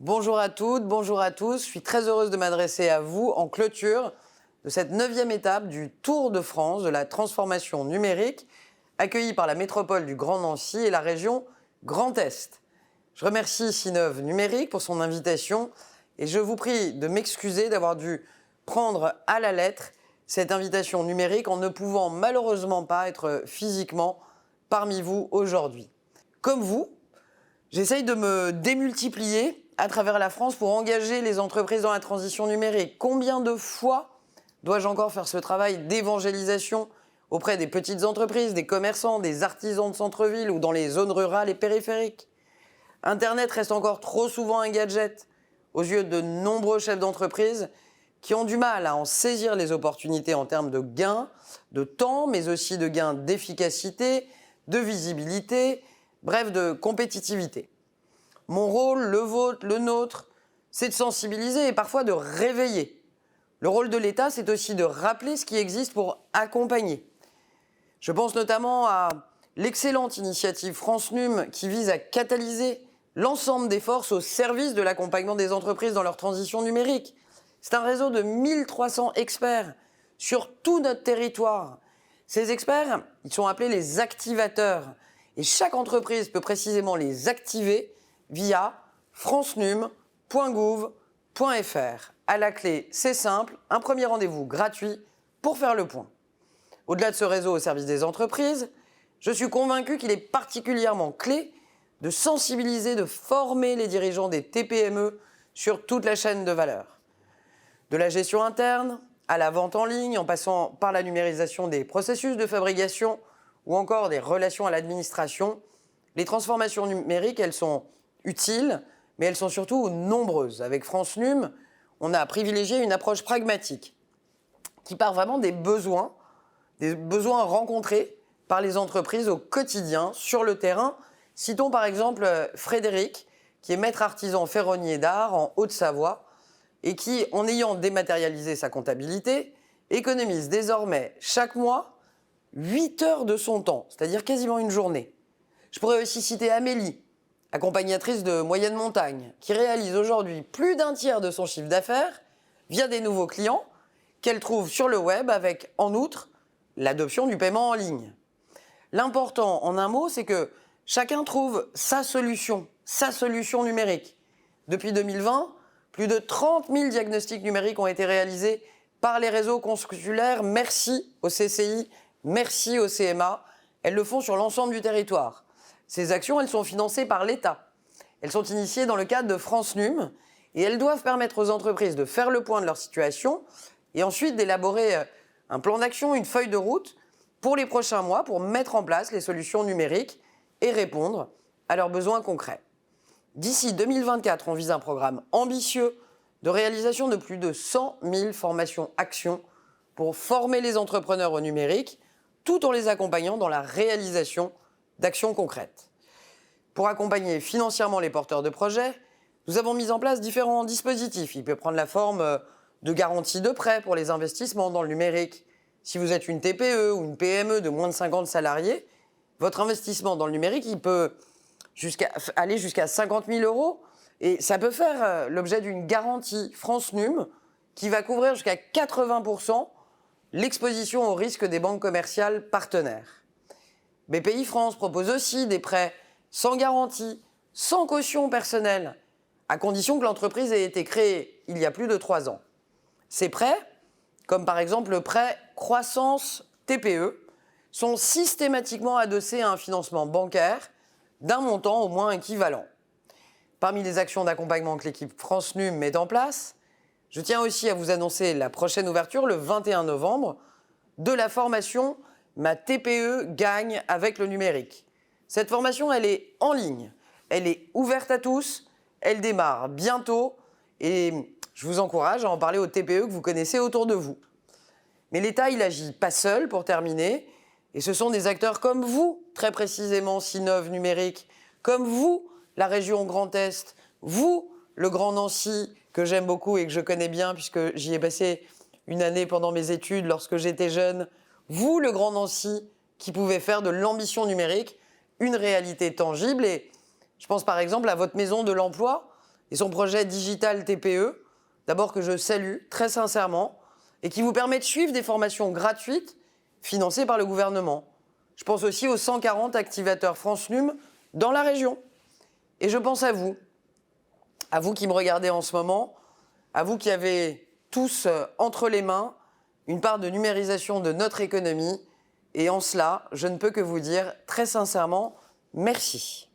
Bonjour à toutes, bonjour à tous. Je suis très heureuse de m'adresser à vous en clôture de cette 9e étape du Tour de France de la transformation numérique, accueillie par la métropole du Grand Nancy et la région Grand Est. Je remercie Sinov Numérique pour son invitation et je vous prie de m'excuser d'avoir dû prendre à la lettre cette invitation numérique en ne pouvant malheureusement pas être physiquement parmi vous aujourd'hui. Comme vous, j'essaye de me démultiplier à travers la France pour engager les entreprises dans la transition numérique. Combien de fois dois-je encore faire ce travail d'évangélisation auprès des petites entreprises, des commerçants, des artisans de centre-ville ou dans les zones rurales et périphériques? Internet reste encore trop souvent un gadget aux yeux de nombreux chefs d'entreprise qui ont du mal à en saisir les opportunités en termes de gains de temps, mais aussi de gains d'efficacité, de visibilité, bref, de compétitivité. Mon rôle, le vôtre, le nôtre, c'est de sensibiliser et parfois de réveiller. Le rôle de l'État, c'est aussi de rappeler ce qui existe pour accompagner. Je pense notamment à l'excellente initiative France Num qui vise à catalyser l'ensemble des forces au service de l'accompagnement des entreprises dans leur transition numérique. C'est un réseau de 1300 experts sur tout notre territoire. Ces experts, ils sont appelés les activateurs. Et chaque entreprise peut précisément les activer via francenum.gouv.fr. À la clé, c'est simple, un premier rendez-vous gratuit pour faire le point. Au-delà de ce réseau au service des entreprises, je suis convaincu qu'il est particulièrement clé de sensibiliser, de former les dirigeants des TPME sur toute la chaîne de valeur. De la gestion interne à la vente en ligne, en passant par la numérisation des processus de fabrication ou encore des relations à l'administration, les transformations numériques, elles sont utiles, mais elles sont surtout nombreuses. Avec France Num, on a privilégié une approche pragmatique qui part vraiment des besoins rencontrés par les entreprises au quotidien, sur le terrain. Citons par exemple Frédéric, qui est maître artisan ferronnier d'art en Haute-Savoie et qui, en ayant dématérialisé sa comptabilité, économise désormais chaque mois 8 heures de son temps, c'est-à-dire quasiment une journée. Je pourrais aussi citer Amélie, accompagnatrice de moyenne montagne, qui réalise aujourd'hui plus d'un tiers de son chiffre d'affaires via des nouveaux clients qu'elle trouve sur le web avec, en outre, l'adoption du paiement en ligne. L'important, en un mot, c'est que chacun trouve sa solution numérique. Depuis 2020, plus de 30 000 diagnostics numériques ont été réalisés par les réseaux consulaires. Merci au CCI, merci au CMA. Elles le font sur l'ensemble du territoire. Ces actions, elles sont financées par l'État. Elles sont initiées dans le cadre de France Num et elles doivent permettre aux entreprises de faire le point de leur situation et ensuite d'élaborer un plan d'action, une feuille de route pour les prochains mois pour mettre en place les solutions numériques et répondre à leurs besoins concrets. D'ici 2024, on vise un programme ambitieux de réalisation de plus de 100 000 formations-actions pour former les entrepreneurs au numérique, tout en les accompagnant dans la réalisation d'actions concrètes. Pour accompagner financièrement les porteurs de projets, nous avons mis en place différents dispositifs. Il peut prendre la forme de garanties de prêt pour les investissements dans le numérique. Si vous êtes une TPE ou une PME de moins de 50 salariés, votre investissement dans le numérique, il peut aller jusqu'à 50 000 euros et ça peut faire l'objet d'une garantie France Num qui va couvrir jusqu'à 80% l'exposition au risque des banques commerciales partenaires. BPI France propose aussi des prêts sans garantie, sans caution personnelle, à condition que l'entreprise ait été créée il y a plus de 3 ans. Ces prêts, comme par exemple le prêt Croissance TPE, sont systématiquement adossés à un financement bancaire d'un montant au moins équivalent. Parmi les actions d'accompagnement que l'équipe France Num met en place, je tiens aussi à vous annoncer la prochaine ouverture, le 21 novembre, de la formation « Ma TPE gagne avec le numérique ». Cette formation, elle est en ligne, elle est ouverte à tous, elle démarre bientôt et je vous encourage à en parler aux TPE que vous connaissez autour de vous. Mais l'État, il n'agit pas seul pour terminer. Et ce sont des acteurs comme vous, très précisément Sinov Numérique, comme vous, la région Grand Est, vous, le Grand Nancy, que j'aime beaucoup et que je connais bien puisque j'y ai passé une année pendant mes études lorsque j'étais jeune, vous, le Grand Nancy, qui pouvez faire de l'ambition numérique une réalité tangible. Et je pense par exemple à votre maison de l'emploi et son projet Digital TPE, d'abord que je salue très sincèrement, et qui vous permet de suivre des formations gratuites financées par le gouvernement. Je pense aussi aux 140 activateurs France Num dans la région. Et je pense à vous qui me regardez en ce moment, à vous qui avez tous entre les mains une part de numérisation de notre économie. Et en cela, je ne peux que vous dire très sincèrement merci.